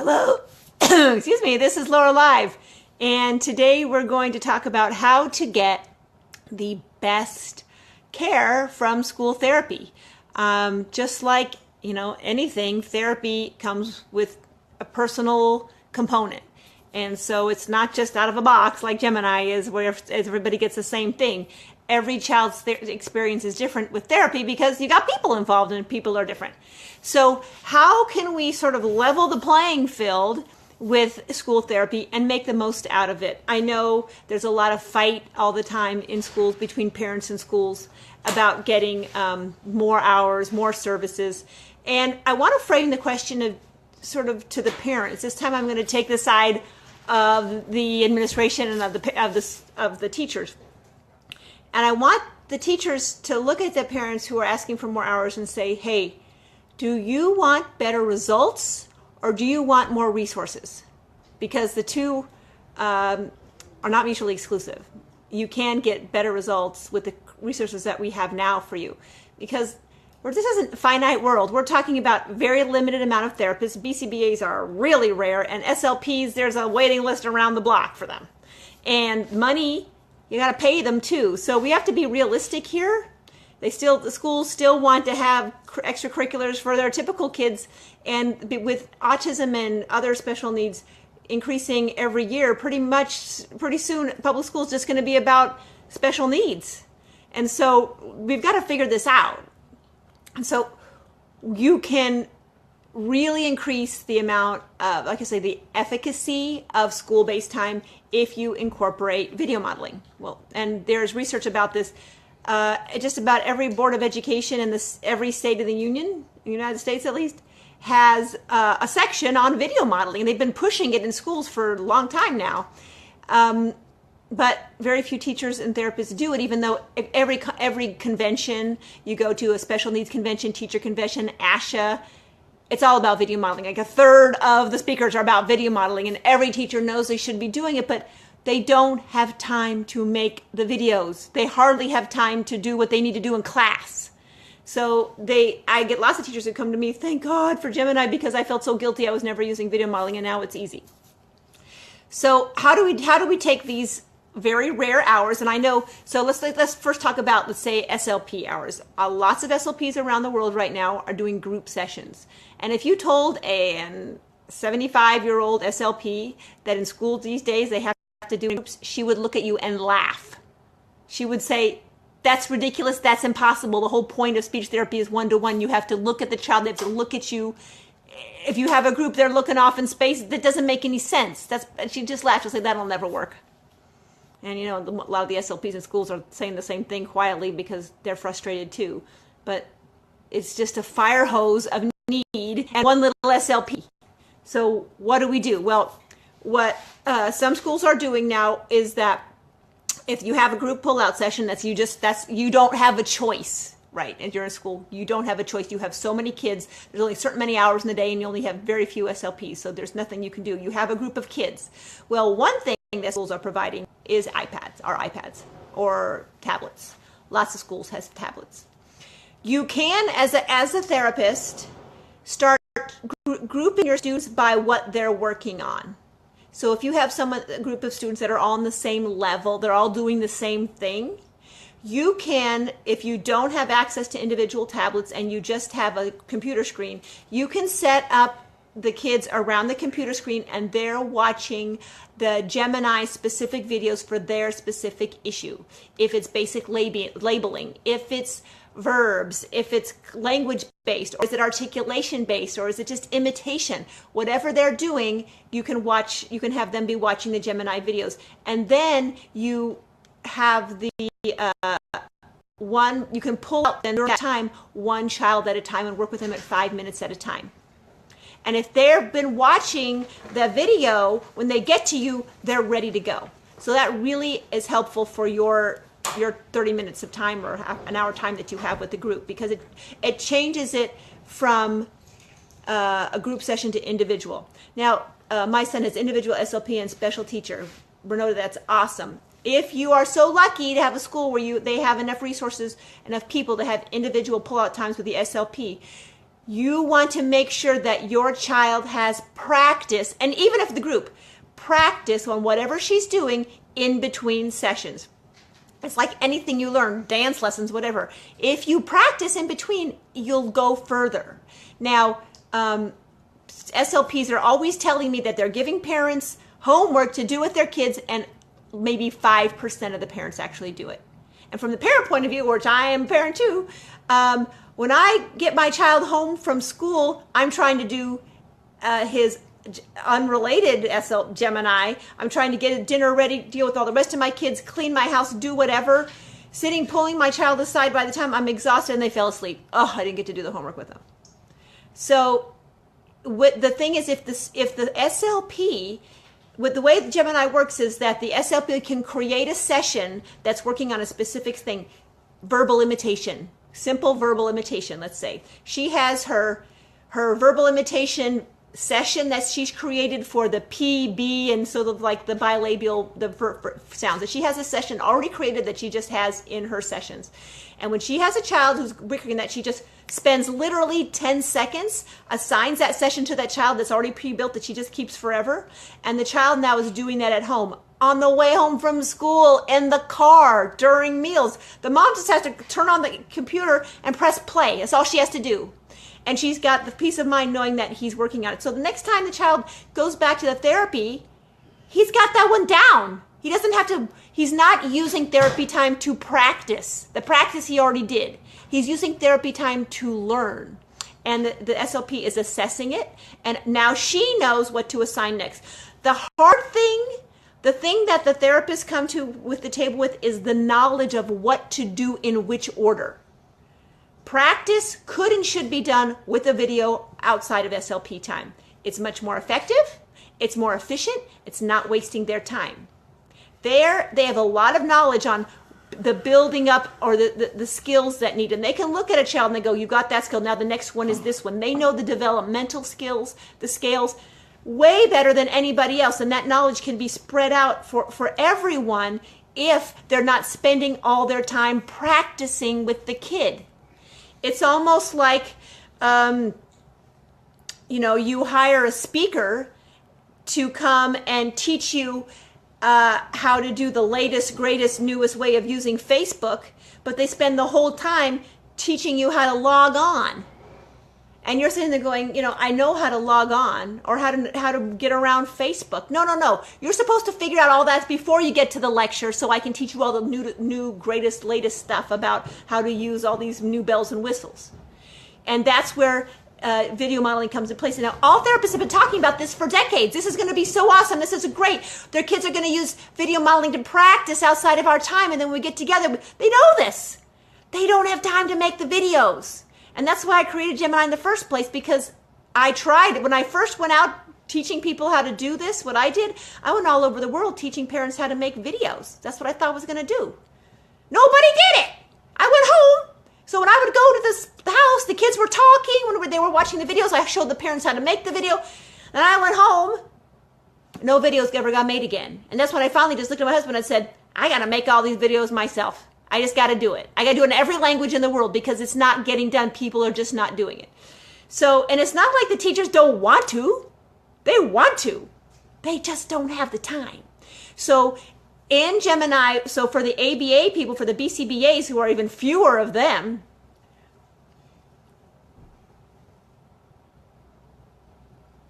Hello, excuse me, this is Laura Live, and today we're going to talk about how to get the best care from school therapy. Just like, anything, therapy comes with a personal component. And so it's not just out of a box like Gemiini is where everybody gets the same thing. Every child's experience is different with therapy because you got people involved and people are different. So how can we sort of level the playing field with school therapy and make the most out of it? I know there's a lot of fight all the time in schools between parents and schools about getting more hours, more services. And I want to frame the question of sort of to the parents. This time I'm going to take the side of the administration and of the teachers. And I want the teachers to look at the parents who are asking for more hours and say, hey, do you want better results or do you want more resources? Because the two are not mutually exclusive. You can get better results with the resources that we have now for you. Because this isn't a finite world. We're talking about very limited amount of therapists. BCBAs are really rare, and SLPs, there's a waiting list around the block for them. And money, you got to pay them too. So we have to be realistic here. The schools still want to have extracurriculars for their typical kids, and with autism and other special needs increasing every year, pretty soon public school is just going to be about special needs. And so we've got to figure this out. And so you can really increase the amount of, like I say, the efficacy of school-based time if you incorporate video modeling. Well, and there's research about this. Just about every board of education in every state of the union, the United States at least, has a section on video modeling. And they've been pushing it in schools for a long time now. But very few teachers and therapists do it, even though every convention, you go to a special needs convention, teacher convention, ASHA, it's all about video modeling. Like a third of the speakers are about video modeling, and every teacher knows they should be doing it, but they don't have time to make the videos. They hardly have time to do what they need to do in class. So I get lots of teachers who come to me, thank God for Gemiini, because I felt so guilty I was never using video modeling, and now it's easy. So how do we take these very rare hours? And I know, so let's first talk about, let's say, SLP hours. Lots of SLPs around the world right now are doing group sessions. And if you told a 75-year-old SLP that in school these days they have to do groups, she would look at you and laugh. She would say, that's ridiculous, that's impossible. The whole point of speech therapy is one-to-one. You have to look at the child, they have to look at you. If you have a group, they're looking off in space. That doesn't make any sense. She just laughed. She'll say, that'll never work. And a lot of the SLPs in schools are saying the same thing quietly because they're frustrated too. But it's just a fire hose of need and one little SLP. So what do? Well, what some schools are doing now is that if you have a group pull-out session, you don't have a choice, right? If you're in school, you don't have a choice. You have so many kids. There's only certain many hours in the day, and you only have very few SLPs. So there's nothing you can do. You have a group of kids. Well, one thing that schools are providing is iPads or tablets. Lots of schools has tablets. You can, as a therapist, start grouping your students by what they're working on. So if you have a group of students that are all on the same level, they're all doing the same thing, you can, if you don't have access to individual tablets and you just have a computer screen, you can set up the kids around the computer screen and they're watching the Gemiini specific videos for their specific issue. If it's basic labeling, if it's verbs, if it's language based, or is it articulation based, or is it just imitation? Whatever they're doing, you can have them be watching the Gemiini videos. And then you have you can pull out then during that time one child at a time and work with them at 5 minutes at a time. And if they've been watching the video, when they get to you, they're ready to go. So that really is helpful for your 30 minutes of time or an hour time that you have with the group, because it changes it from a group session to individual. Now, my son has individual SLP and special teacher. Bernardo, that's awesome. If you are so lucky to have a school where they have enough resources, enough people to have individual pull-out times with the SLP, You want to make sure that your child has practice, and even if the group, practice on whatever she's doing in between sessions. It's like anything you learn, dance lessons, whatever. If you practice in between, you'll go further. Now, SLPs are always telling me that they're giving parents homework to do with their kids, and maybe 5% of the parents actually do it. And from the parent point of view, which I am a parent too, when I get my child home from school, I'm trying to do his unrelated Gemini. I'm trying to get dinner ready, deal with all the rest of my kids, clean my house, do whatever, sitting, pulling my child aside. By the time I'm exhausted and they fell asleep, oh, I didn't get to do the homework with them. So the thing is, if the SLP, with the way the Gemini works is that the SLP can create a session that's working on a specific thing, verbal imitation, simple verbal imitation, let's say. She has her verbal imitation session that she's created for the P, B, and sort of like the bilabial, the sounds. That she has a session already created that she just has in her sessions. And when she has a child who's working that, she just spends literally 10 seconds, assigns that session to that child that's already pre-built that she just keeps forever. And the child now is doing that at home, on the way home from school, in the car, during meals. The mom just has to turn on the computer and press play. That's all she has to do. And she's got the peace of mind knowing that he's working on it. So the next time the child goes back to the therapy, he's got that one down. He doesn't have to, he's not using therapy time to practice. The practice he already did. He's using therapy time to learn. And the SLP is assessing it. And now she knows what to assign next. The hard thing, the thing that the therapists come to with the table with is the knowledge of what to do in which order. Practice could and should be done with a video outside of SLP time. It's much more effective. It's more efficient. It's not wasting their time. They have a lot of knowledge on the building up or the skills that need. And they can look at a child and they go, you got that skill. Now the next one is this one. They know the developmental skills, the scales, way better than anybody else. And that knowledge can be spread out for everyone if they're not spending all their time practicing with the kid. It's almost like, you hire a speaker to come and teach you how to do the latest, greatest, newest way of using Facebook, but they spend the whole time teaching you how to log on. And you're sitting there going, I know how to log on or how to get around Facebook. No. You're supposed to figure out all that before you get to the lecture so I can teach you all the new, greatest, latest stuff about how to use all these new bells and whistles. And that's where video modeling comes into place. And now all therapists have been talking about this for decades. This is going to be so awesome. This is great. Their kids are going to use video modeling to practice outside of our time. And then when we get together, they know this. They don't have time to make the videos. And that's why I created Gemini in the first place, because I tried. When I first went out teaching people how to do this, what I did, I went all over the world teaching parents how to make videos. That's what I thought I was going to do. Nobody did it. I went home. So when I would go to the house, the kids were talking. When they were watching the videos, I showed the parents how to make the video. And I went home. No videos ever got made again. And that's when I finally just looked at my husband and said, I got to make all these videos myself. I just got to do it. I got to do it in every language in the world because it's not getting done. People are just not doing it. So, and it's not like the teachers don't want to. They want to. They just don't have the time. So in Gemini, so for the ABA people, for the BCBAs, who are even fewer of them,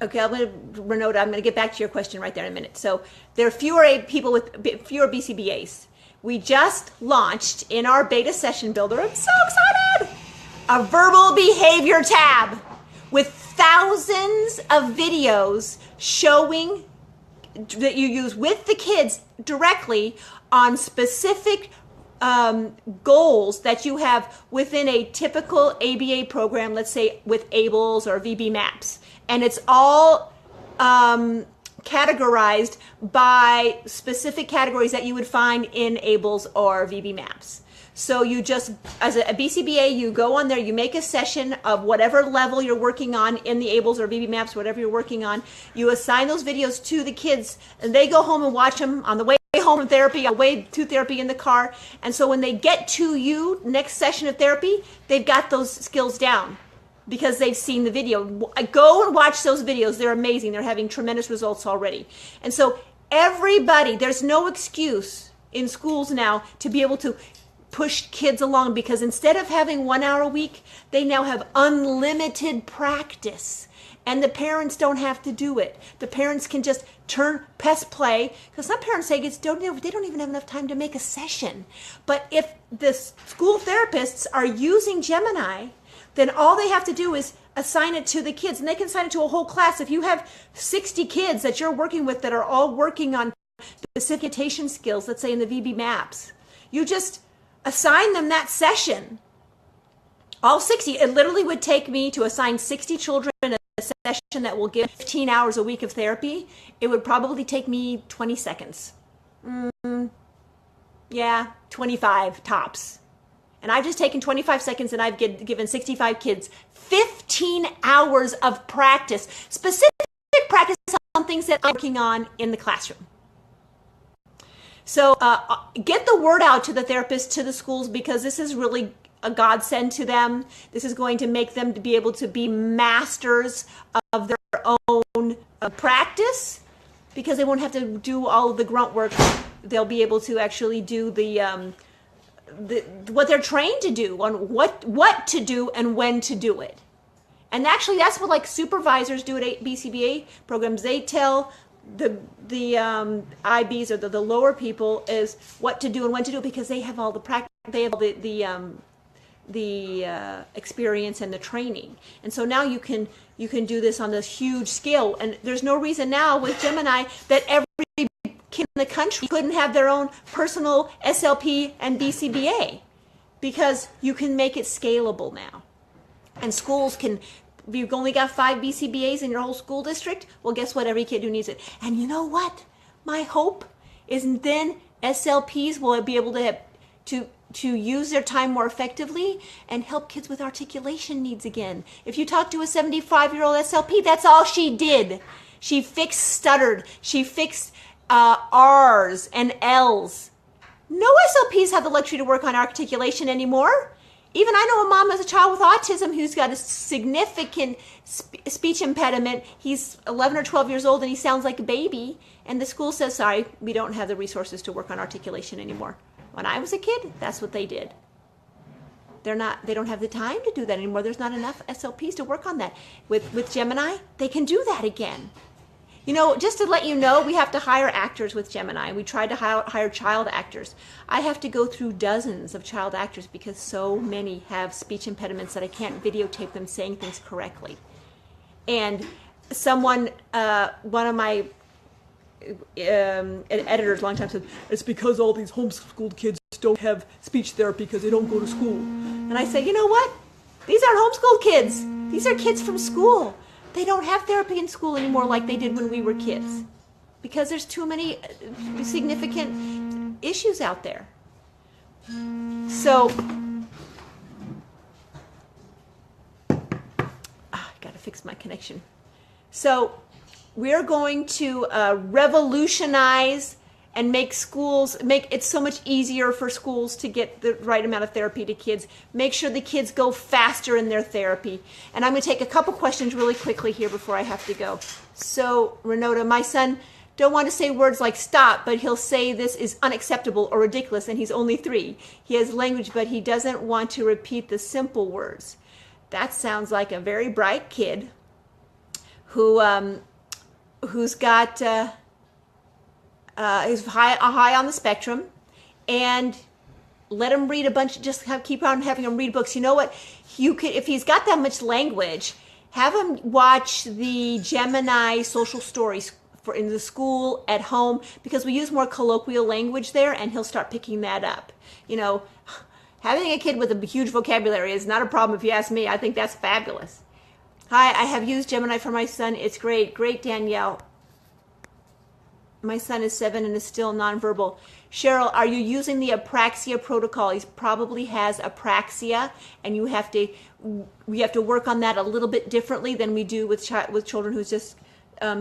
okay, Renata, I'm going to get back to your question right there in a minute. So there are fewer people with fewer BCBAs. We just launched in our beta session builder, I'm so excited, a verbal behavior tab with thousands of videos showing that you use with the kids directly on specific goals that you have within a typical ABA program, let's say with ABLES or VB maps. And it's all categorized by specific categories that you would find in ABLES or VB maps. So you just, as a BCBA, you go on there, you make a session of whatever level you're working on in the ABLES or VB maps, whatever you're working on. You assign those videos to the kids, and they go home and watch them on the way home from therapy, on the way to therapy in the car. And so when they get to you, next session of therapy, they've got those skills down. because they've seen the video. Go and watch those videos. They're amazing. They're having tremendous results already. And so everybody, there's no excuse in schools now to be able to push kids along, because instead of having 1 hour a week, they now have unlimited practice. And the parents don't have to do it. The parents can just press play, because some parents say they don't even have enough time to make a session. But if the school therapists are using Gemini, then all they have to do is assign it to the kids, and they can assign it to a whole class. If you have 60 kids that you're working with that are all working on specific communication skills, let's say in the VB maps, you just assign them that session. All 60. It literally would take me to assign 60 children a session that will give 15 hours a week of therapy. It would probably take me 20 seconds. Yeah, 25 tops. And I've just taken 25 seconds and I've given 65 kids 15 hours of practice, specific practice on things that I'm working on in the classroom. So get the word out to the therapists, to the schools, because this is really a godsend to them. This is going to make them to be able to be masters of their own practice, because they won't have to do all of the grunt work. They'll be able to actually do what they're trained to do, on what to do and when to do it. And actually, that's what like supervisors do at BCBA programs. They tell the IBs, or the lower people, is what to do and when to do it, because they have all the practice, they have the experience and the training. And so now you can do this on this huge scale. And there's no reason now with Gemini that every kid in the country couldn't have their own personal SLP and BCBA, because you can make it scalable now. And schools can, if you've only got 5 BCBAs in your whole school district, well, guess what? Every kid who needs it. And you know what? My hope is then SLPs will be able to use their time more effectively and help kids with articulation needs again. If you talk to a 75-year-old SLP, that's all she did. She stuttered. She fixed R's and L's. No SLPs have the luxury to work on articulation anymore. Even I know a mom has a child with autism who's got a significant speech impediment. He's 11 or 12 years old and he sounds like a baby. And the school says, sorry, we don't have the resources to work on articulation anymore. When I was a kid, that's what they did. They don't have the time to do that anymore. There's not enough SLPs to work on that. With Gemini, they can do that again. You know, just to let you know, we have to hire actors with Gemini. We tried to hire child actors. I have to go through dozens of child actors because so many have speech impediments that I can't videotape them saying things correctly. And one of my editors a long time said, it's because all these homeschooled kids don't have speech therapy because they don't go to school. And I said, you know what? These aren't homeschooled kids. These are kids from school. They don't have therapy in school anymore like they did when we were kids, because there's too many significant issues out there. So, I gotta fix my connection. So, we're going to revolutionize and make it so much easier for schools to get the right amount of therapy to kids. Make sure the kids go faster in their therapy. And I'm going to take a couple questions really quickly here before I have to go. So, Renata, my son don't want to say words like stop, but he'll say this is unacceptable or ridiculous, and he's only 3. He has language, but he doesn't want to repeat the simple words. That sounds like a very bright kid who's got is high on the spectrum, and let him read a bunch. Just keep on having him read books. You know what? You could, if he's got that much language, have him watch the Gemiini social stories in the school, at home, because we use more colloquial language there, and he'll start picking that up. You know, having a kid with a huge vocabulary is not a problem if you ask me. I think that's fabulous. Hi, I have used Gemini for my son. It's great. Great, Danielle. My son is 7 and is still nonverbal. Cheryl, are you using the apraxia protocol? He probably has apraxia, and we have to work on that a little bit differently than we do with children who's just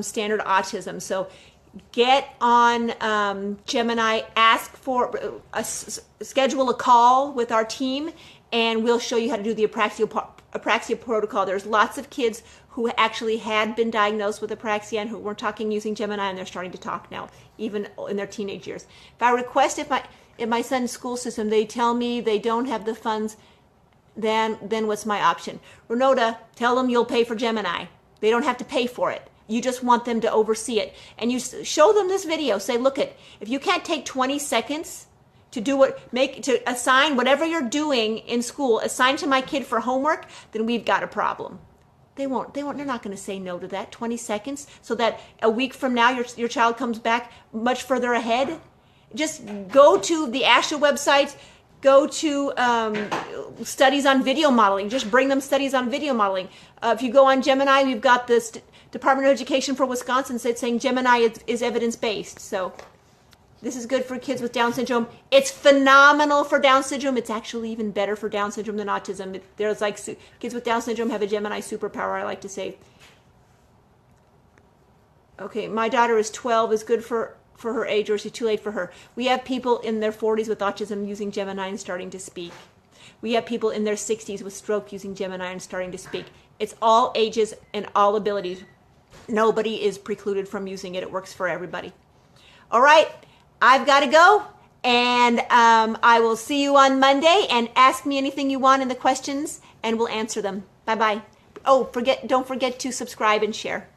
standard autism. So get on Gemini, ask for schedule a call with our team, and we'll show you how to do the apraxia apraxia protocol. There's lots of kids who actually had been diagnosed with apraxia and who weren't talking using Gemini, and they're starting to talk now, even in their teenage years. If I request if my son's school system, they tell me they don't have the funds, then what's my option? Renota, tell them you'll pay for Gemini. They don't have to pay for it. You just want them to oversee it. And you show them this video. Say, look, if you can't take 20 seconds to assign whatever you're doing in school, assign to my kid for homework, then we've got a problem. They're not going to say no to that. 20 seconds, so that a week from now your child comes back much further ahead. Just go to the ASHA website, go to studies on video modeling. Just bring them studies on video modeling. If you go on Gemini, we've got this Department of Education for Wisconsin saying Gemini is evidence-based. So this is good for kids with Down syndrome. It's phenomenal for Down syndrome. It's actually even better for Down syndrome than autism. There's like kids with Down syndrome have a Gemini superpower, I like to say. Okay, my daughter is 12, is good for her age, or is it too late for her? We have people in their 40s with autism using Gemini and starting to speak. We have people in their 60s with stroke using Gemini and starting to speak. It's all ages and all abilities. Nobody is precluded from using it. It works for everybody. All right, I've got to go, and I will see you on Monday, and ask me anything you want in the questions, and we'll answer them. Bye-bye. Oh, don't forget to subscribe and share.